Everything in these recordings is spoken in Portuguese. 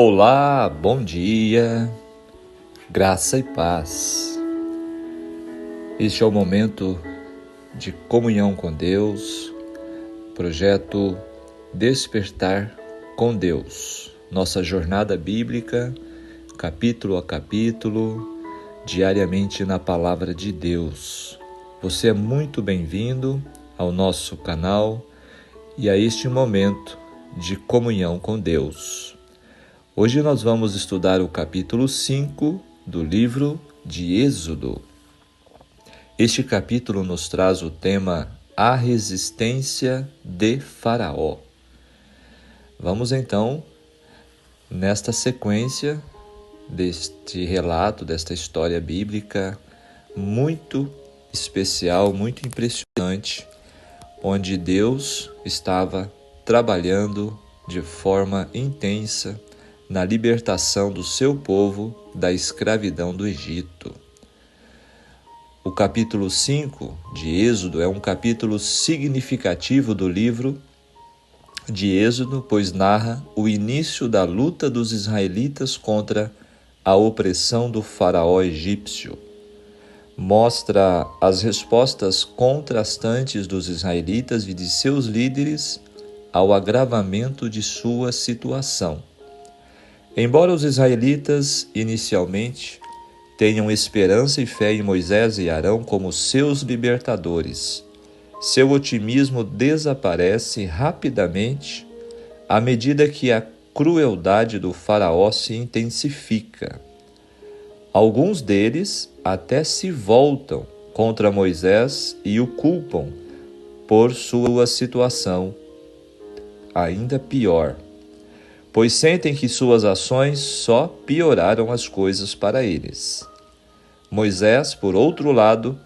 Olá, bom dia, graça e paz. Este é o momento de comunhão com Deus, projeto Despertar com Deus. Nossa jornada bíblica, capítulo a capítulo, diariamente na Palavra de Deus. Você é muito bem-vindo ao nosso canal e a este momento de comunhão com Deus. Hoje nós vamos estudar o capítulo 5 do livro de Êxodo. Este capítulo nos traz o tema A Resistência de Faraó. Vamos então, nesta sequência deste relato, desta história bíblica muito especial, muito impressionante, onde Deus estava trabalhando de forma intensa na libertação do seu povo da escravidão do Egito. O capítulo 5 de Êxodo é um capítulo significativo do livro de Êxodo, pois narra o início da luta dos israelitas contra a opressão do faraó egípcio. Mostra as respostas contrastantes dos israelitas e de seus líderes ao agravamento de sua situação. Embora os israelitas, inicialmente, tenham esperança e fé em Moisés e Arão como seus libertadores, seu otimismo desaparece rapidamente à medida que a crueldade do faraó se intensifica. Alguns deles até se voltam contra Moisés e o culpam por sua situação ainda pior, pois sentem que suas ações só pioraram as coisas para eles. Moisés, por outro lado,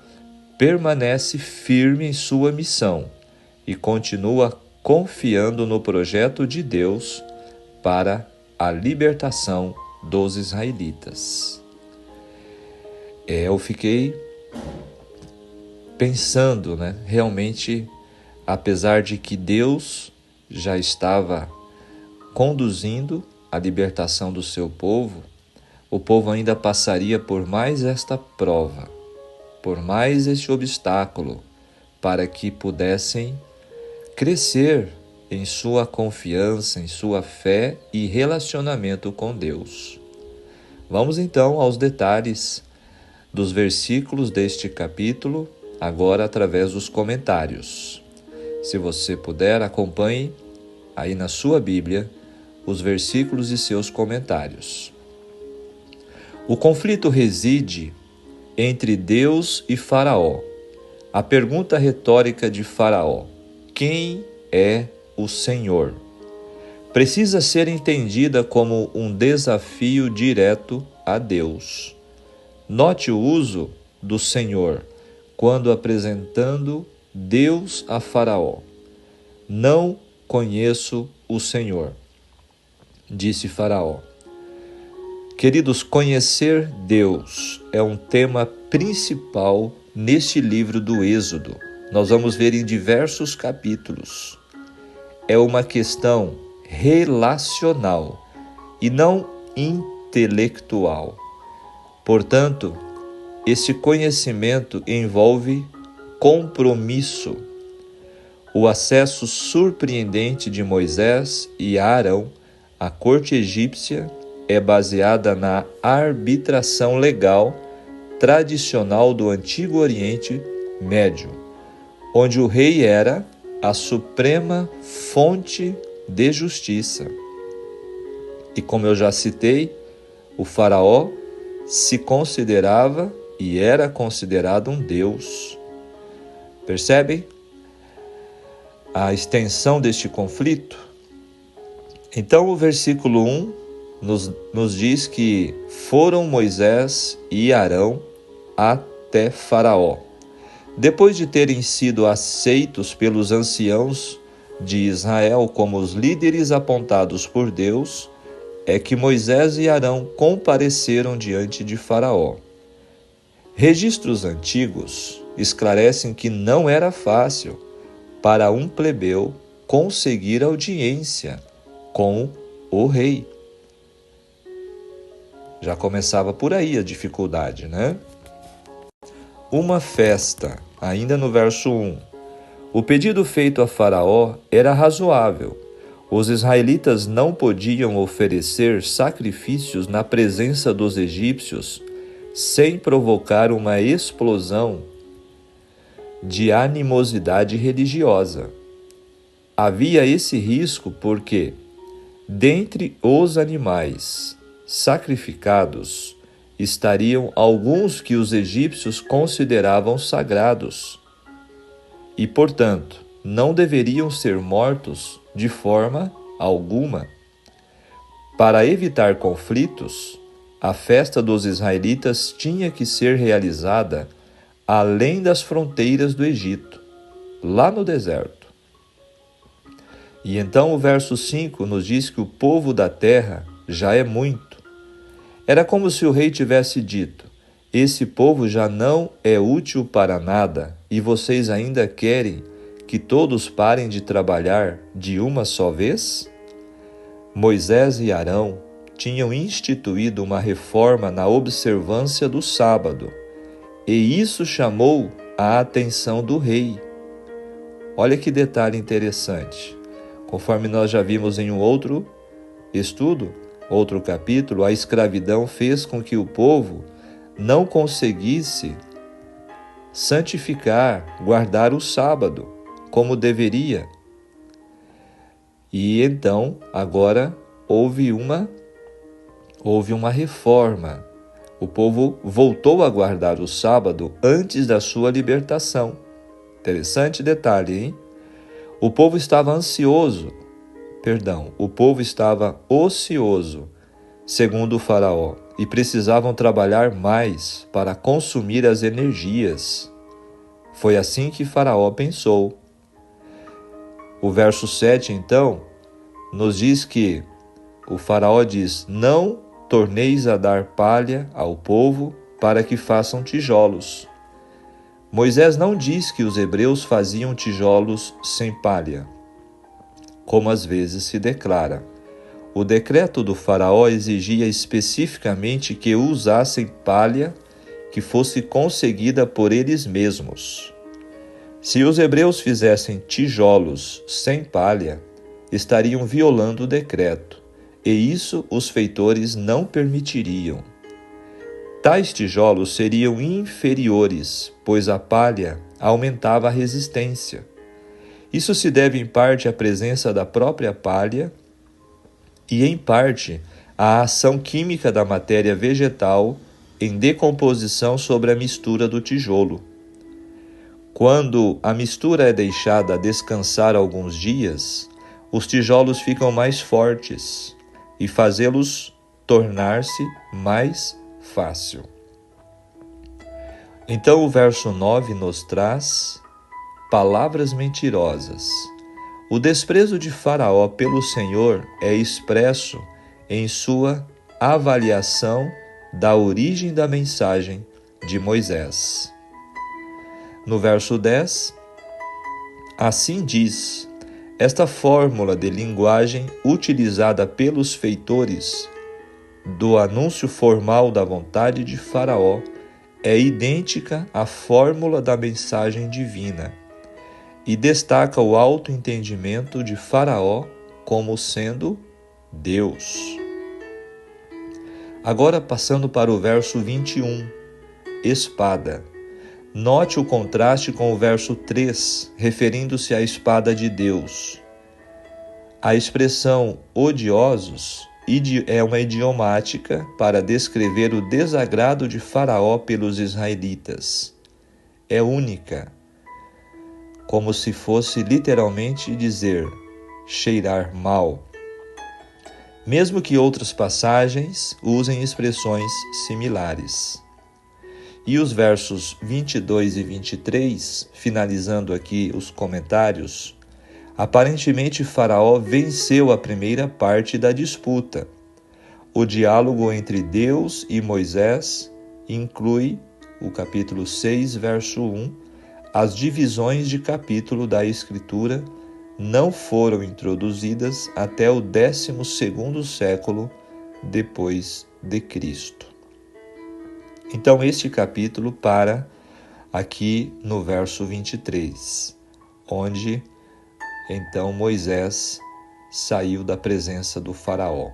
permanece firme em sua missão e continua confiando no projeto de Deus para a libertação dos israelitas. Eu fiquei pensando, realmente, apesar de que Deus já estava conduzindo a libertação do seu povo, o povo ainda passaria por mais esta prova, por mais este obstáculo, para que pudessem crescer em sua confiança, em sua fé e relacionamento com Deus. Vamos então aos detalhes dos versículos deste capítulo, agora através dos comentários. Se você puder, acompanhe aí na sua Bíblia os versículos e seus comentários. O conflito reside entre Deus e Faraó. A pergunta retórica de Faraó, quem é o Senhor? Precisa ser entendida como um desafio direto a Deus. Note o uso do Senhor quando apresentando Deus a Faraó. Não conheço o Senhor, disse Faraó. Queridos, conhecer Deus é um tema principal neste livro do Êxodo. Nós vamos ver em diversos capítulos. É uma questão relacional e não intelectual. Portanto, esse conhecimento envolve compromisso. O acesso surpreendente de Moisés e Arão à corte egípcia é baseada na arbitração legal tradicional do Antigo Oriente Médio, onde o rei era a suprema fonte de justiça. E como eu já citei, o faraó se considerava e era considerado um deus. Percebem a extensão deste conflito? Então o versículo 1 nos diz que foram Moisés e Arão até Faraó. Depois de terem sido aceitos pelos anciãos de Israel como os líderes apontados por Deus, é que Moisés e Arão compareceram diante de Faraó. Registros antigos esclarecem que não era fácil para um plebeu conseguir audiência com o rei. Já começava por aí a dificuldade, né? Uma festa, ainda no verso 1. O pedido feito a Faraó era razoável. Os israelitas não podiam oferecer sacrifícios na presença dos egípcios sem provocar uma explosão de animosidade religiosa. Havia esse risco porque, dentre os animais sacrificados, estariam alguns que os egípcios consideravam sagrados e, portanto, não deveriam ser mortos de forma alguma. Para evitar conflitos, a festa dos israelitas tinha que ser realizada além das fronteiras do Egito, lá no deserto. E então o verso 5 nos diz que o povo da terra já é muito. Era como se o rei tivesse dito: esse povo já não é útil para nada e vocês ainda querem que todos parem de trabalhar de uma só vez? Moisés e Arão tinham instituído uma reforma na observância do sábado, e isso chamou a atenção do rei. Olha que detalhe interessante. Conforme nós já vimos em um outro estudo, outro capítulo, a escravidão fez com que o povo não conseguisse santificar, guardar o sábado como deveria. E então, agora, houve uma reforma. O povo voltou a guardar o sábado antes da sua libertação. Interessante detalhe, hein? O povo estava ocioso, segundo o faraó, e precisavam trabalhar mais para consumir as energias. Foi assim que Faraó pensou. O verso 7, então, nos diz que o faraó diz: não torneis a dar palha ao povo para que façam tijolos. Moisés não diz que os hebreus faziam tijolos sem palha, como às vezes se declara. O decreto do faraó exigia especificamente que usassem palha que fosse conseguida por eles mesmos. Se os hebreus fizessem tijolos sem palha, estariam violando o decreto, e isso os feitores não permitiriam. Tais tijolos seriam inferiores, pois a palha aumentava a resistência. Isso se deve em parte à presença da própria palha e em parte à ação química da matéria vegetal em decomposição sobre a mistura do tijolo. Quando a mistura é deixada descansar alguns dias, os tijolos ficam mais fortes e fazê-los tornar-se mais fácil. Então o verso 9 nos traz palavras mentirosas. O desprezo de Faraó pelo Senhor é expresso em sua avaliação da origem da mensagem de Moisés. No verso 10, assim diz: esta fórmula de linguagem utilizada pelos feitores do anúncio formal da vontade de Faraó é idêntica à fórmula da mensagem divina e destaca o alto entendimento de Faraó como sendo Deus. Agora passando para o verso 21, espada. Note o contraste com o verso 3, referindo-se à espada de Deus. A expressão odiosos é uma idiomática para descrever o desagrado de Faraó pelos israelitas. É única, como se fosse literalmente dizer cheirar mal. Mesmo que outras passagens usem expressões similares. E os versos 22 e 23, finalizando aqui os comentários, aparentemente Faraó venceu a primeira parte da disputa. O diálogo entre Deus e Moisés inclui o capítulo 6, verso 1. As divisões de capítulo da Escritura não foram introduzidas até o 12º século depois de Cristo. Então, este capítulo para aqui no verso 23, onde então Moisés saiu da presença do faraó.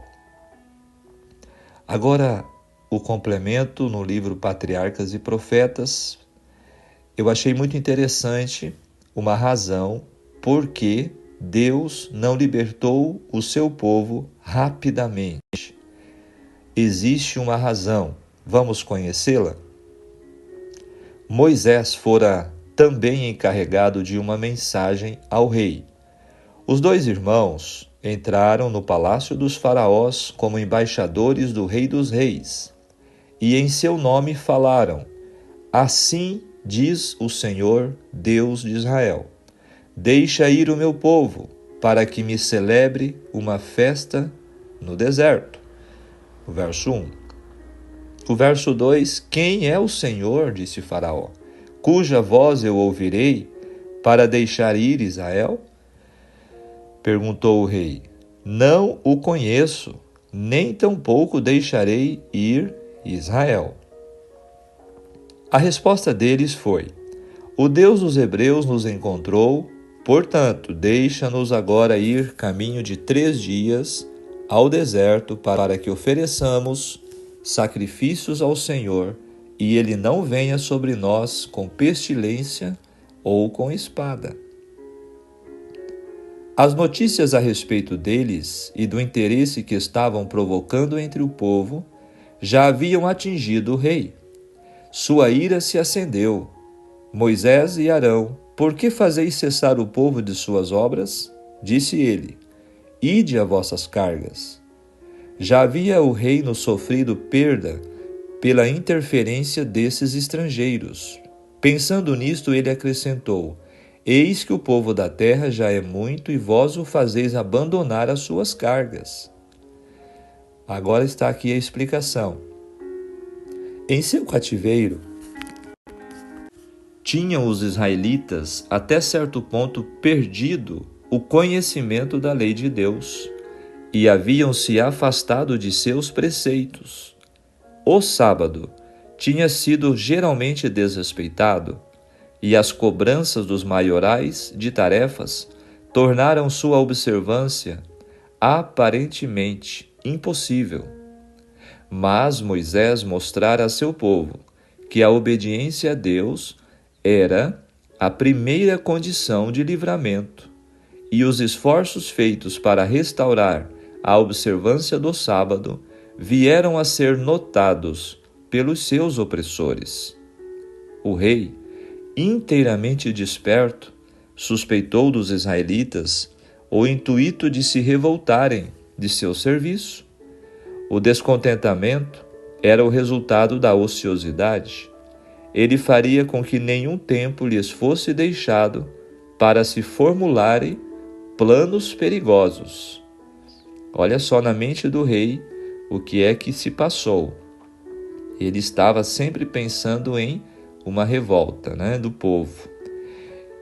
Agora, o complemento no livro Patriarcas e Profetas, eu achei muito interessante uma razão por que Deus não libertou o seu povo rapidamente. Existe uma razão, vamos conhecê-la? Moisés fora também encarregado de uma mensagem ao rei. Os dois irmãos entraram no palácio dos faraós como embaixadores do Rei dos Reis, e em seu nome falaram: assim diz o Senhor, Deus de Israel: deixa ir o meu povo, para que me celebre uma festa no deserto. O verso 1. O verso 2, quem é o Senhor, disse Faraó, cuja voz eu ouvirei para deixar ir Israel? Perguntou o rei, não o conheço, nem tampouco deixarei ir Israel. A resposta deles foi, o Deus dos Hebreus nos encontrou, portanto, deixa-nos agora ir caminho de 3 dias ao deserto para que ofereçamos sacrifícios ao Senhor e ele não venha sobre nós com pestilência ou com espada. As notícias a respeito deles e do interesse que estavam provocando entre o povo já haviam atingido o rei. Sua ira se acendeu. Moisés e Arão, por que fazeis cessar o povo de suas obras? Disse ele, ide a vossas cargas. Já havia o reino sofrido perda pela interferência desses estrangeiros. Pensando nisto, ele acrescentou, eis que o povo da terra já é muito e vós o fazeis abandonar as suas cargas. Agora está aqui a explicação. Em seu cativeiro, tinham os israelitas até certo ponto perdido o conhecimento da lei de Deus e haviam se afastado de seus preceitos. O sábado tinha sido geralmente desrespeitado e as cobranças dos maiorais de tarefas tornaram sua observância aparentemente impossível. Mas Moisés mostrara a seu povo que a obediência a Deus era a primeira condição de livramento, e os esforços feitos para restaurar a observância do sábado vieram a ser notados pelos seus opressores. O rei, inteiramente desperto, suspeitou dos israelitas o intuito de se revoltarem de seu serviço. O descontentamento era o resultado da ociosidade. Ele faria com que nenhum tempo lhes fosse deixado para se formularem planos perigosos. Olha só na mente do rei o que é que se passou. Ele estava sempre pensando em uma revolta, do povo.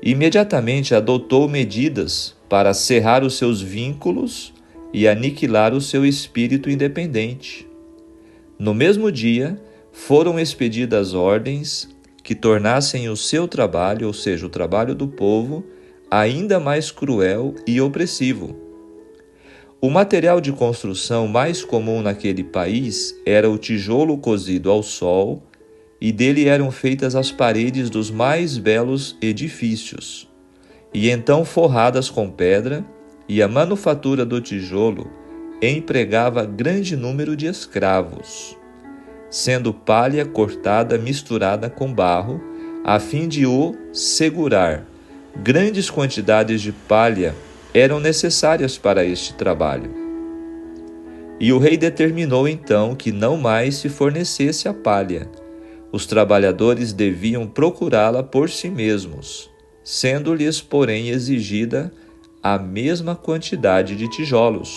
Imediatamente adotou medidas para cerrar os seus vínculos e aniquilar o seu espírito independente. No mesmo dia, foram expedidas ordens que tornassem o seu trabalho, ou seja, o trabalho do povo, ainda mais cruel e opressivo. O material de construção mais comum naquele país era o tijolo cozido ao sol, e dele eram feitas as paredes dos mais belos edifícios, e então forradas com pedra, e a manufatura do tijolo empregava grande número de escravos, sendo palha cortada misturada com barro, a fim de o segurar. Grandes quantidades de palha eram necessárias para este trabalho. E o rei determinou então que não mais se fornecesse a palha. Os trabalhadores deviam procurá-la por si mesmos, sendo-lhes, porém, exigida a mesma quantidade de tijolos.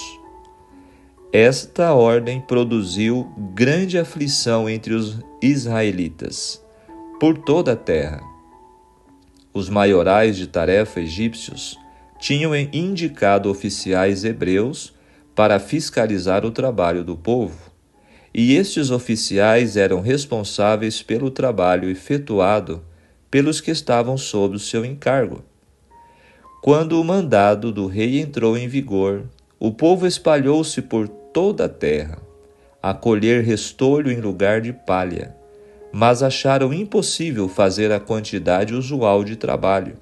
Esta ordem produziu grande aflição entre os israelitas, por toda a terra. Os maiorais de tarefa egípcios tinham indicado oficiais hebreus para fiscalizar o trabalho do povo. e estes oficiais eram responsáveis pelo trabalho efetuado pelos que estavam sob o seu encargo. Quando o mandado do rei entrou em vigor, o povo espalhou-se por toda a terra, a colher restolho em lugar de palha, mas acharam impossível fazer a quantidade usual de trabalho.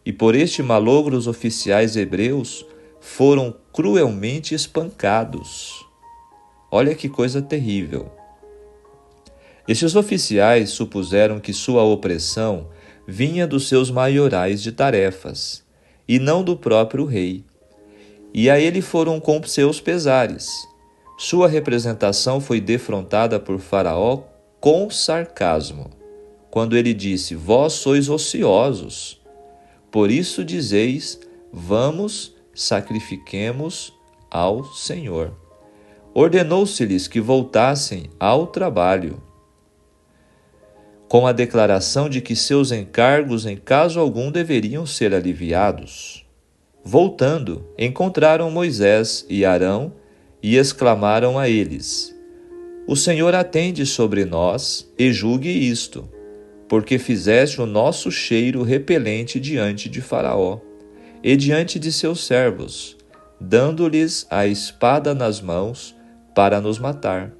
E por este malogro os oficiais hebreus foram cruelmente espancados. Olha que coisa terrível. Estes oficiais supuseram que sua opressão vinha dos seus maiorais de tarefas, e não do próprio rei. E a ele foram com seus pesares. Sua representação foi defrontada por Faraó com sarcasmo, quando ele disse: vós sois ociosos. Por isso dizeis: vamos, sacrifiquemos ao Senhor. Ordenou-se-lhes que voltassem ao trabalho, com a declaração de que seus encargos, em caso algum, deveriam ser aliviados. Voltando, encontraram Moisés e Arão e exclamaram a eles: o Senhor atende sobre nós e julgue isto, porque fizeste o nosso cheiro repelente diante de Faraó e diante de seus servos, dando-lhes a espada nas mãos para nos matar.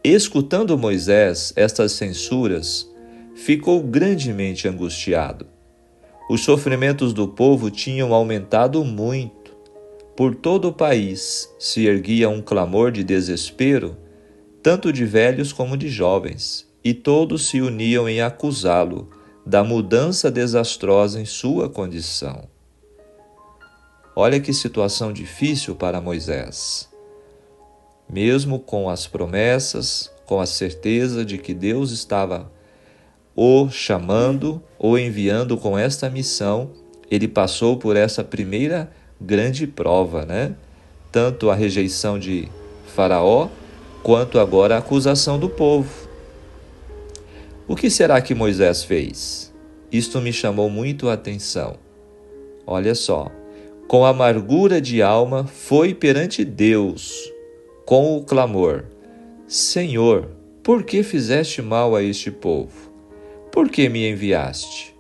Escutando Moisés estas censuras, ficou grandemente angustiado. Os sofrimentos do povo tinham aumentado muito. Por todo o país se erguia um clamor de desespero, tanto de velhos como de jovens, e todos se uniam em acusá-lo da mudança desastrosa em sua condição. Olha que situação difícil para Moisés. Mesmo com as promessas, com a certeza de que Deus estava o chamando, o enviando com esta missão, ele passou por essa primeira grande prova, né? Tanto a rejeição de Faraó, quanto agora a acusação do povo. O que será que Moisés fez? Isto me chamou muito a atenção. Olha só, com amargura de alma foi perante Deus, com o clamor: Senhor, por que fizeste mal a este povo? Por que me enviaste?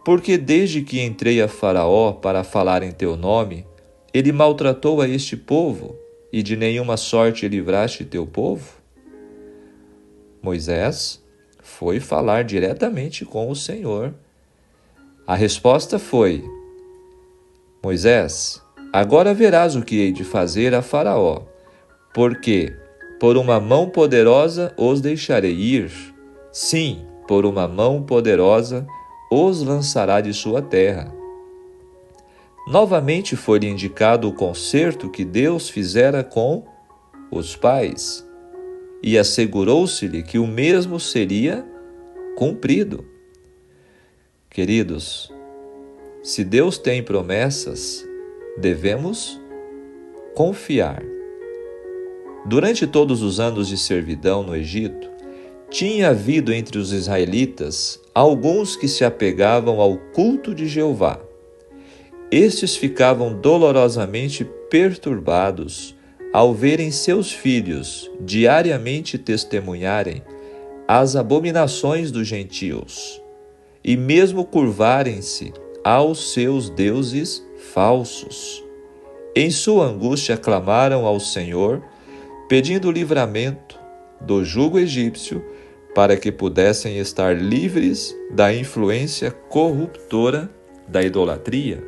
Porque desde que entrei a Faraó para falar em teu nome, ele maltratou a este povo, e de nenhuma sorte livraste teu povo? Moisés foi falar diretamente com o Senhor. A resposta foi: Moisés, agora verás o que hei de fazer a Faraó, porque por uma mão poderosa os deixarei ir. Sim, por uma mão poderosa os lançará de sua terra. Novamente foi-lhe indicado o concerto que Deus fizera com os pais, e assegurou-se-lhe que o mesmo seria cumprido. Queridos, se Deus tem promessas, devemos confiar. Durante todos os anos de servidão no Egito, tinha havido entre os israelitas alguns que se apegavam ao culto de Jeová. Estes ficavam dolorosamente perturbados ao verem seus filhos diariamente testemunharem as abominações dos gentios e mesmo curvarem-se aos seus deuses falsos. Em sua angústia clamaram ao Senhor, pedindo livramento do jugo egípcio para que pudessem estar livres da influência corruptora da idolatria.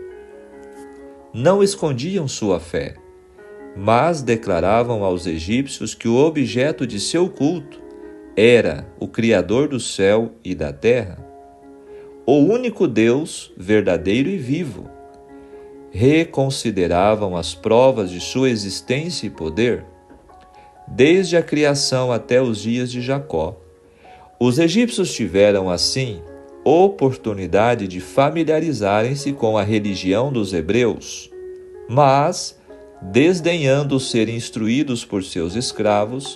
Não escondiam sua fé, mas declaravam aos egípcios que o objeto de seu culto era o Criador do céu e da terra, o único Deus verdadeiro e vivo. Reconsideravam as provas de sua existência e poder, desde a criação até os dias de Jacó. Os egípcios tiveram, assim, oportunidade de familiarizarem-se com a religião dos hebreus, mas, desdenhando ser instruídos por seus escravos,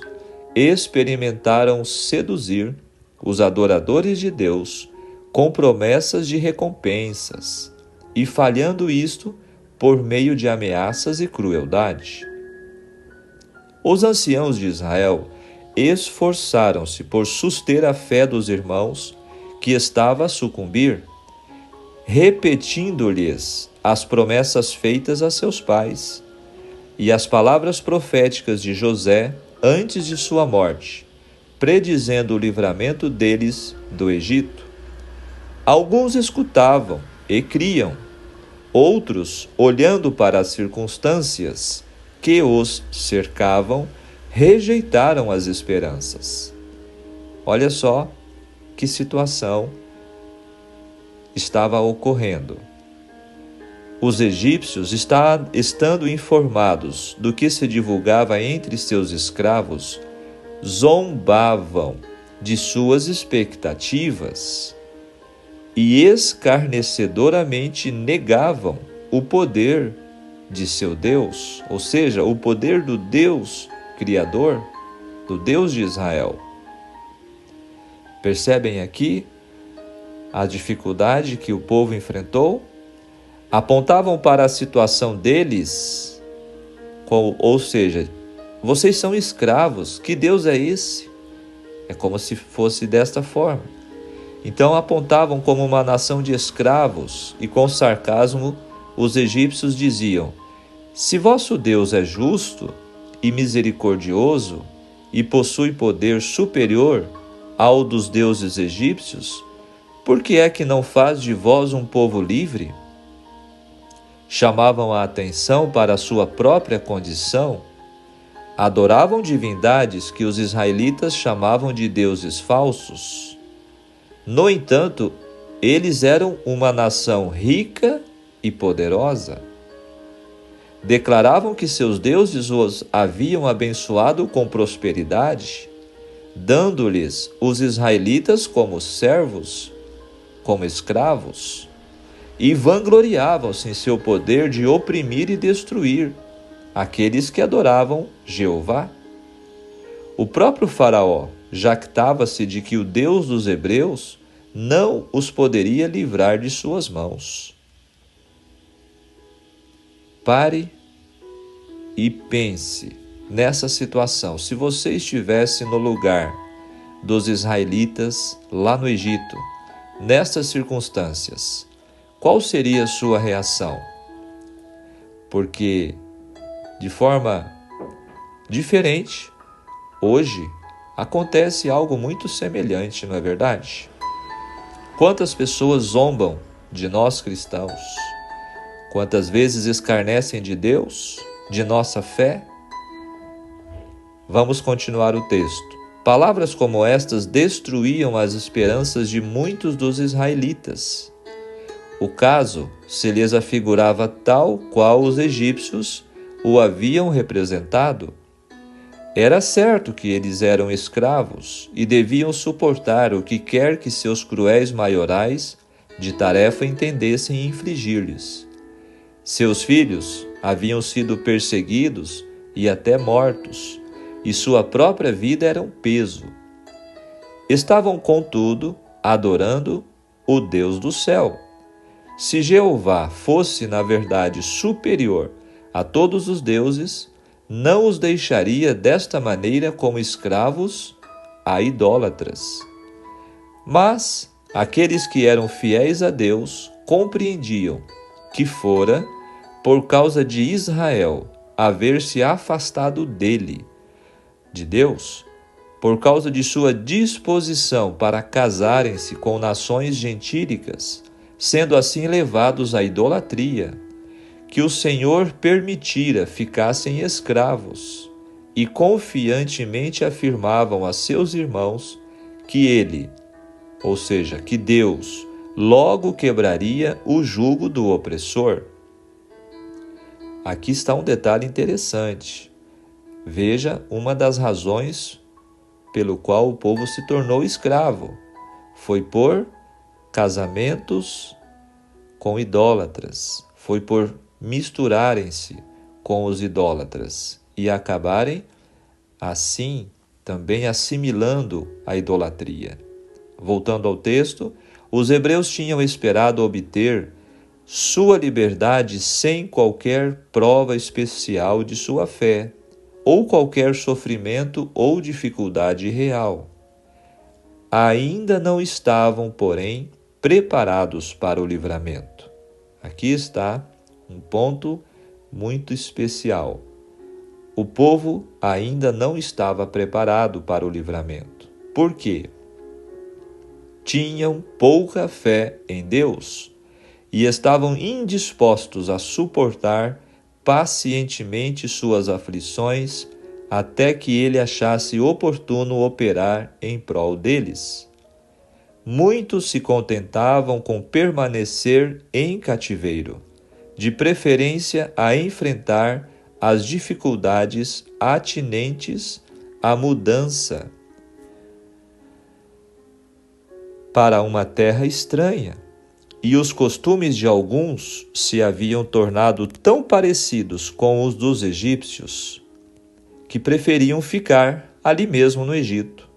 experimentaram seduzir os adoradores de Deus com promessas de recompensas, e falhando isto por meio de ameaças e crueldade. Os anciãos de Israel esforçaram-se por suster a fé dos irmãos que estava a sucumbir, repetindo-lhes as promessas feitas a seus pais e as palavras proféticas de José antes de sua morte, predizendo o livramento deles do Egito. Alguns escutavam e criam, outros, olhando para as circunstâncias que os cercavam, rejeitaram as esperanças. Olha só que situação estava ocorrendo. Os egípcios, estando informados do que se divulgava entre seus escravos, zombavam de suas expectativas e escarnecedoramente negavam o poder de seu Deus, ou seja, o poder do Deus Criador, do Deus de Israel. Percebem aqui a dificuldade que o povo enfrentou? Apontavam para a situação deles, ou seja, vocês são escravos, que Deus é esse? É como se fosse desta forma. Então apontavam como uma nação de escravos e com sarcasmo os egípcios diziam: se vosso Deus é justo e misericordioso e possui poder superior ao dos deuses egípcios, por que é que não faz de vós um povo livre? Chamavam a atenção para a sua própria condição, adoravam divindades que os israelitas chamavam de deuses falsos. No entanto, eles eram uma nação rica e poderosa. Declaravam que seus deuses os haviam abençoado com prosperidade, dando-lhes os israelitas como servos, como escravos, e vangloriavam-se em seu poder de oprimir e destruir aqueles que adoravam Jeová. O próprio Faraó jactava-se de que o Deus dos hebreus não os poderia livrar de suas mãos. Pare e pense nessa situação. Se você estivesse no lugar dos israelitas lá no Egito, nestas circunstâncias, qual seria a sua reação? Porque, de forma diferente, hoje acontece algo muito semelhante, não é verdade? Quantas pessoas zombam de nós cristãos? Quantas vezes escarnecem de Deus, de nossa fé? Vamos continuar o texto. Palavras como estas destruíam as esperanças de muitos dos israelitas. O caso se lhes afigurava tal qual os egípcios o haviam representado. Era certo que eles eram escravos e deviam suportar o que quer que seus cruéis maiorais de tarefa entendessem infligir-lhes. Seus filhos haviam sido perseguidos e até mortos, e sua própria vida era um peso. Estavam, contudo, adorando o Deus do céu. Se Jeová fosse, na verdade, superior a todos os deuses, não os deixaria desta maneira como escravos a idólatras. Mas aqueles que eram fiéis a Deus compreendiam que fora por causa de Israel haver se afastado dele, de Deus, por causa de sua disposição para casarem-se com nações gentílicas, sendo assim levados à idolatria, que o Senhor permitira ficassem escravos, e confiantemente afirmavam a seus irmãos que ele, ou seja, que Deus, logo quebraria o jugo do opressor. Aqui está um detalhe interessante. Veja uma das razões pelo qual o povo se tornou escravo. Foi por casamentos com idólatras. Foi por misturarem-se com os idólatras e acabarem, assim, também assimilando a idolatria. Voltando ao texto, os hebreus tinham esperado obter sua liberdade sem qualquer prova especial de sua fé, ou qualquer sofrimento ou dificuldade real. Ainda não estavam, porém, preparados para o livramento. Aqui está um ponto muito especial. O povo ainda não estava preparado para o livramento. Por quê? Tinham pouca fé em Deus e estavam indispostos a suportar pacientemente suas aflições até que ele achasse oportuno operar em prol deles. Muitos se contentavam com permanecer em cativeiro, de preferência a enfrentar as dificuldades atinentes à mudança para uma terra estranha, e os costumes de alguns se haviam tornado tão parecidos com os dos egípcios que preferiam ficar ali mesmo no Egito.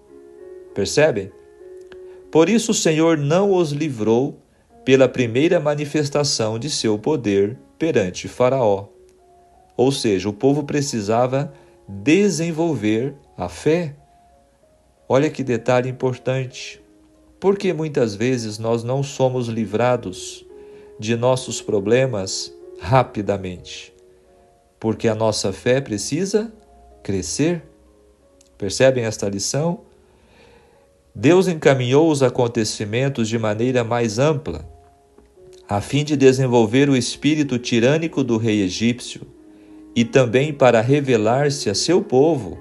Percebem? Por isso o Senhor não os livrou pela primeira manifestação de seu poder perante Faraó. Ou seja, o povo precisava desenvolver a fé. Olha que detalhe importante. Porque muitas vezes nós não somos livrados de nossos problemas rapidamente? Porque a nossa fé precisa crescer. Percebem esta lição? Deus encaminhou os acontecimentos de maneira mais ampla, a fim de desenvolver o espírito tirânico do rei egípcio e também para revelar-se a seu povo.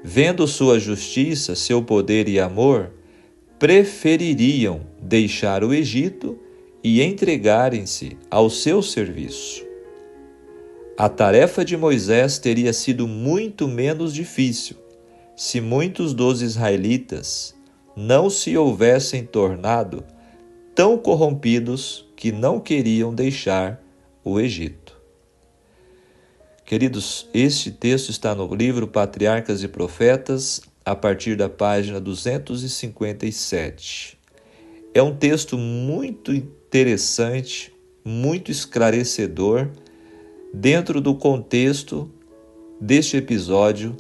Vendo sua justiça, seu poder e amor, prefeririam deixar o Egito e entregarem-se ao seu serviço. A tarefa de Moisés teria sido muito menos difícil se muitos dos israelitas não se houvessem tornado tão corrompidos que não queriam deixar o Egito. Queridos, este texto está no livro Patriarcas e Profetas, a partir da página 257. É um texto muito interessante, muito esclarecedor, dentro do contexto deste episódio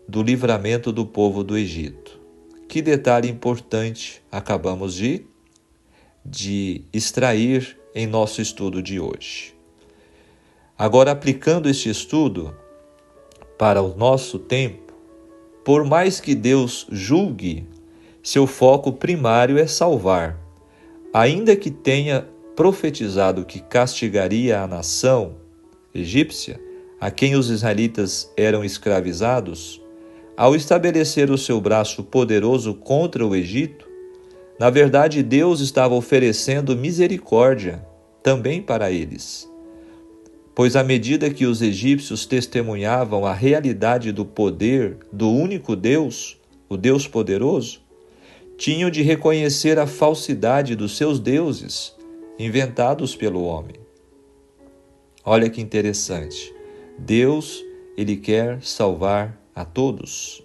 do livramento do povo do Egito. Que detalhe importante acabamos de extrair em nosso estudo de hoje. Agora, aplicando este estudo para o nosso tempo, por mais que Deus julgue, seu foco primário é salvar. Ainda que tenha profetizado que castigaria a nação egípcia, a quem os israelitas eram escravizados, ao estabelecer o seu braço poderoso contra o Egito, na verdade Deus estava oferecendo misericórdia também para eles. Pois à medida que os egípcios testemunhavam a realidade do poder do único Deus, o Deus poderoso, tinham de reconhecer a falsidade dos seus deuses, inventados pelo homem. Olha que interessante. Deus, ele quer salvar a todos.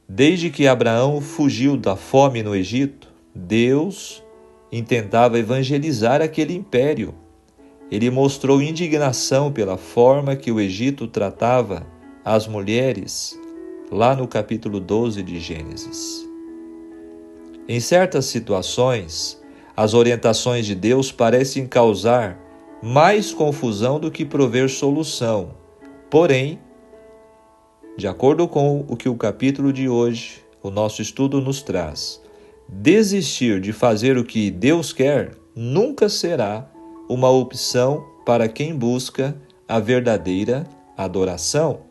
Desde que Abraão fugiu da fome no Egito, Deus intentava evangelizar aquele império. Ele mostrou indignação pela forma que o Egito tratava as mulheres, lá no capítulo 12 de Gênesis. Em certas situações, as orientações de Deus parecem causar mais confusão do que prover solução. Porém, de acordo com o que o capítulo de hoje, o nosso estudo nos traz, desistir de fazer o que Deus quer nunca será uma opção para quem busca a verdadeira adoração.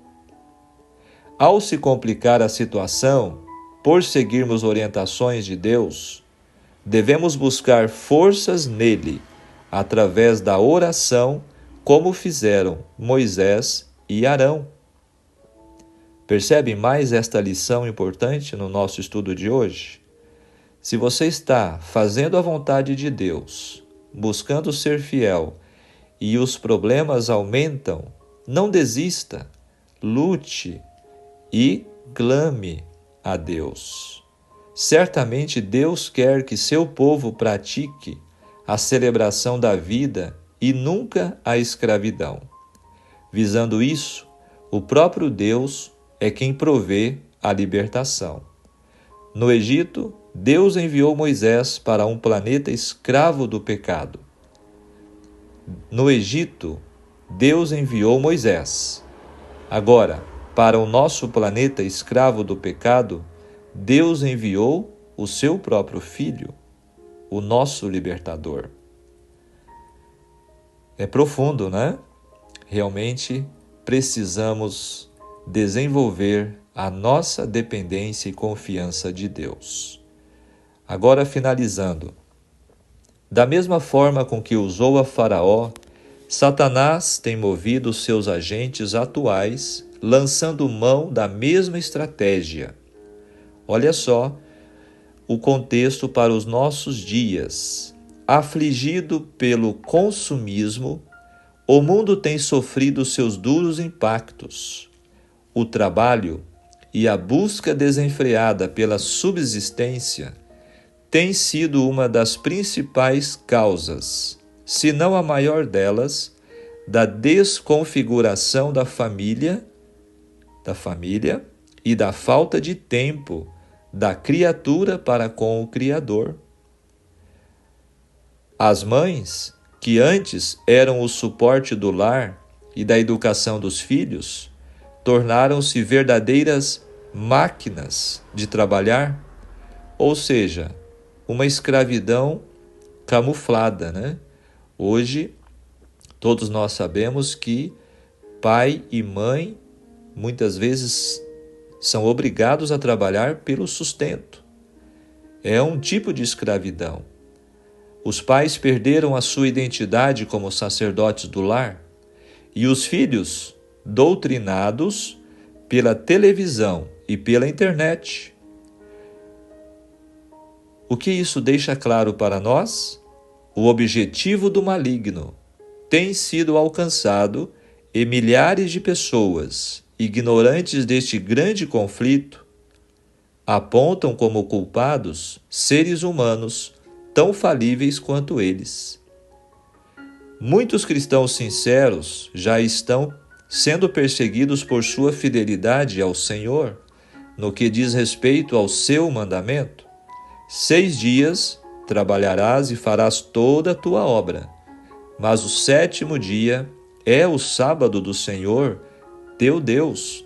Ao se complicar a situação, por seguirmos orientações de Deus, devemos buscar forças nele, através da oração, como fizeram Moisés e Arão. Percebe mais esta lição importante no nosso estudo de hoje? Se você está fazendo a vontade de Deus, buscando ser fiel, e os problemas aumentam, não desista, lute e clame a Deus. Certamente Deus quer que seu povo pratique a celebração da vida e nunca a escravidão. Visando isso, O próprio Deus é quem provê a libertação. No Egito, Deus enviou Moisés para um planeta escravo do pecado. No Egito, Deus enviou Moisés. Agora, para o nosso planeta escravo do pecado, Deus enviou o seu próprio Filho, o nosso libertador. É profundo, né? Realmente precisamos desenvolver a nossa dependência e confiança de Deus. Agora, finalizando. Da mesma forma com que usou a Faraó, Satanás tem movido seus agentes atuais, lançando mão da mesma estratégia. Olha só o contexto para os nossos dias. Afligido pelo consumismo, o mundo tem sofrido seus duros impactos. O trabalho e a busca desenfreada pela subsistência tem sido uma das principais causas, se não a maior delas, da desconfiguração da família e da falta de tempo da criatura para com o Criador. As mães, que antes eram o suporte do lar e da educação dos filhos, tornaram-se verdadeiras máquinas de trabalhar, ou seja, uma escravidão camuflada, né? Hoje, todos nós sabemos que pai e mãe muitas vezes são obrigados a trabalhar pelo sustento. É um tipo de escravidão. Os pais perderam a sua identidade como sacerdotes do lar e os filhos, doutrinados pela televisão e pela internet. O que isso deixa claro para nós? O objetivo do maligno tem sido alcançado e milhares de pessoas, ignorantes deste grande conflito, apontam como culpados seres humanos tão falíveis quanto eles. Muitos cristãos sinceros já estão sendo perseguidos por sua fidelidade ao Senhor, no que diz respeito ao seu mandamento. 6 dias trabalharás e farás toda a tua obra, mas o 7º dia é o sábado do Senhor, teu Deus.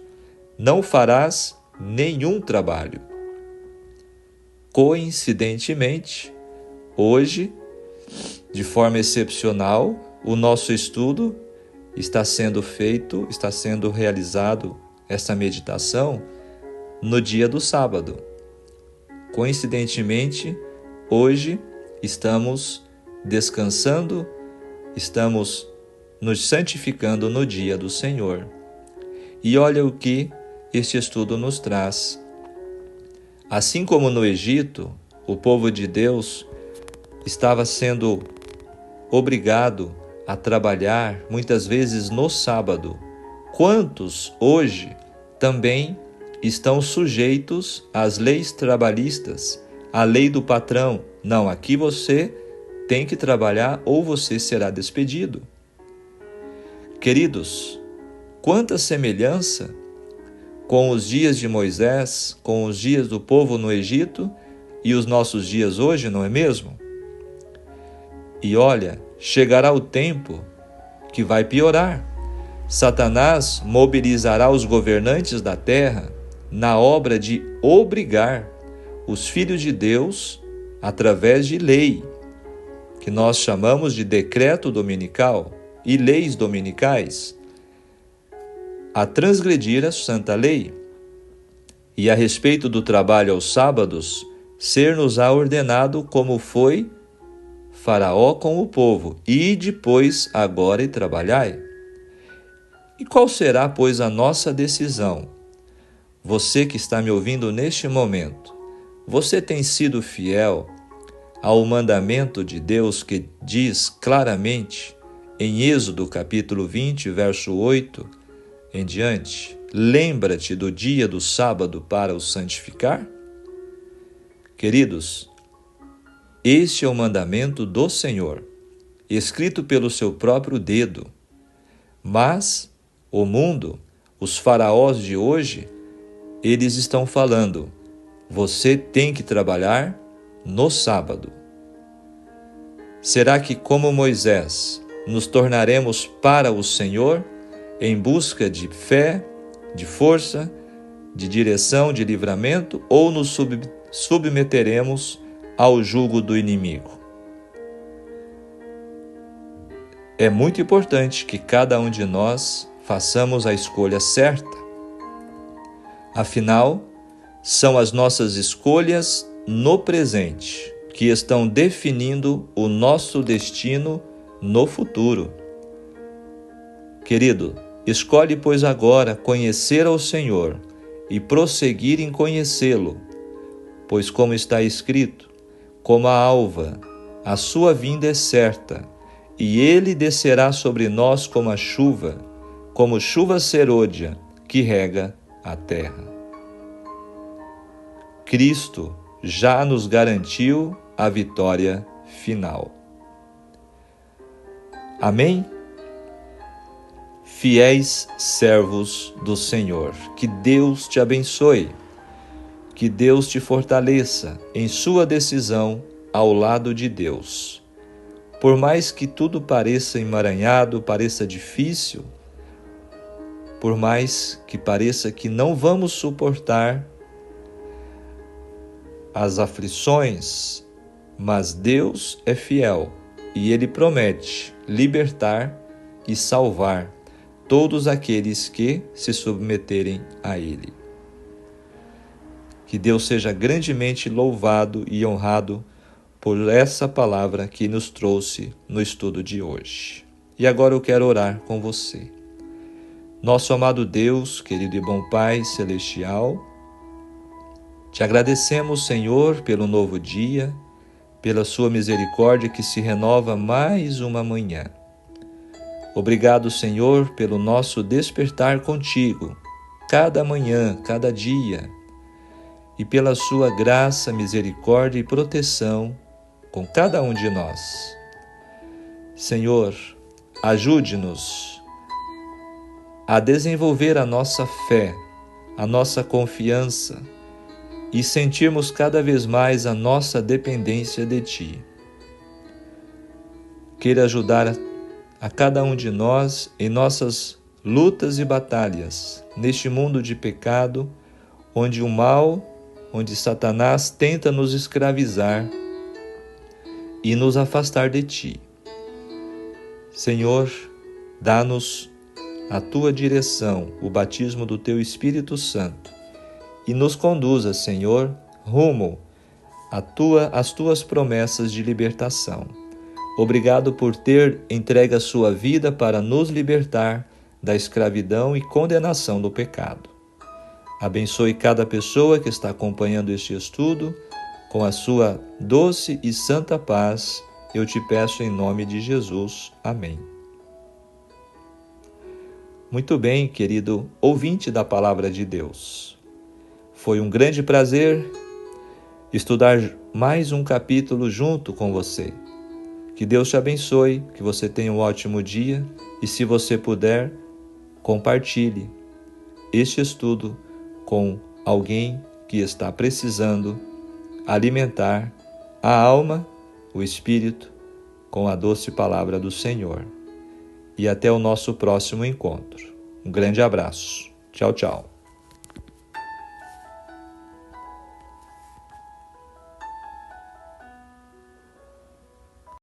Não farás nenhum trabalho. Coincidentemente, hoje, de forma excepcional, o nosso estudo está sendo realizado, esta meditação, no dia do sábado. Coincidentemente, hoje estamos descansando, estamos nos santificando no dia do Senhor. E olha o que este estudo nos traz. Assim como no Egito, o povo de Deus estava sendo obrigado a trabalhar muitas vezes no sábado, quantos hoje também estão sujeitos às leis trabalhistas, à lei do patrão? Não, aqui você tem que trabalhar ou você será despedido. Queridos, quanta semelhança com os dias de Moisés, com os dias do povo no Egito e os nossos dias hoje, não é mesmo? E olha, chegará o tempo que vai piorar. Satanás mobilizará os governantes da terra na obra de obrigar os filhos de Deus, através de lei, que nós chamamos de decreto dominical e leis dominicais, a transgredir a santa lei. E a respeito do trabalho aos sábados, ser-nos-á ordenado como foi Faraó com o povo: ide, pois, agora e trabalhai. E qual será, pois, a nossa decisão? Você que está me ouvindo neste momento, você tem sido fiel ao mandamento de Deus que diz claramente em Êxodo capítulo 20, verso 8 em diante: lembra-te do dia do sábado para o santificar? Queridos, este é o mandamento do Senhor, escrito pelo seu próprio dedo. Mas o mundo, os faraós de hoje, eles estão falando: você tem que trabalhar no sábado. Será que, como Moisés, nos tornaremos para o Senhor em busca de fé, de força, de direção, de livramento, ou nos submeteremos ao jugo do inimigo? É muito importante que cada um de nós façamos a escolha certa. Afinal, são as nossas escolhas no presente que estão definindo o nosso destino no futuro. Querido, escolhe, pois, agora conhecer ao Senhor e prosseguir em conhecê-lo, pois, como está escrito, como a alva, a sua vinda é certa, e ele descerá sobre nós como chuva serôdia que rega a terra. Cristo já nos garantiu a vitória final. Amém? Fiéis servos do Senhor, que Deus te abençoe, que Deus te fortaleça em sua decisão ao lado de Deus. Por mais que tudo pareça emaranhado, pareça difícil, por mais que pareça que não vamos suportar as aflições, mas Deus é fiel e Ele promete libertar e salvar todos aqueles que se submeterem a Ele. Que Deus seja grandemente louvado e honrado por essa palavra que nos trouxe no estudo de hoje. E agora eu quero orar com você. Nosso amado Deus, querido e bom Pai celestial, te agradecemos, Senhor, pelo novo dia, pela sua misericórdia que se renova mais uma manhã. Obrigado, Senhor, pelo nosso despertar contigo, cada manhã, cada dia, e pela sua graça, misericórdia e proteção com cada um de nós. Senhor, ajude-nos a desenvolver a nossa fé, a nossa confiança e sentirmos cada vez mais a nossa dependência de Ti. Queira ajudar a cada um de nós em nossas lutas e batalhas, neste mundo de pecado, onde o mal, onde Satanás tenta nos escravizar e nos afastar de Ti. Senhor, dá-nos a Tua direção, o batismo do Teu Espírito Santo, e nos conduza, Senhor, rumo às Tuas promessas de libertação. Obrigado por ter entregue a sua vida para nos libertar da escravidão e condenação do pecado. Abençoe cada pessoa que está acompanhando este estudo, com a sua doce e santa paz, eu te peço em nome de Jesus. Amém. Muito bem, querido ouvinte da Palavra de Deus. Foi um grande prazer estudar mais um capítulo junto com você. Que Deus te abençoe, que você tenha um ótimo dia e, se você puder, compartilhe este estudo com alguém que está precisando alimentar a alma, o espírito, com a doce palavra do Senhor. E até o nosso próximo encontro. Um grande abraço. Tchau, tchau.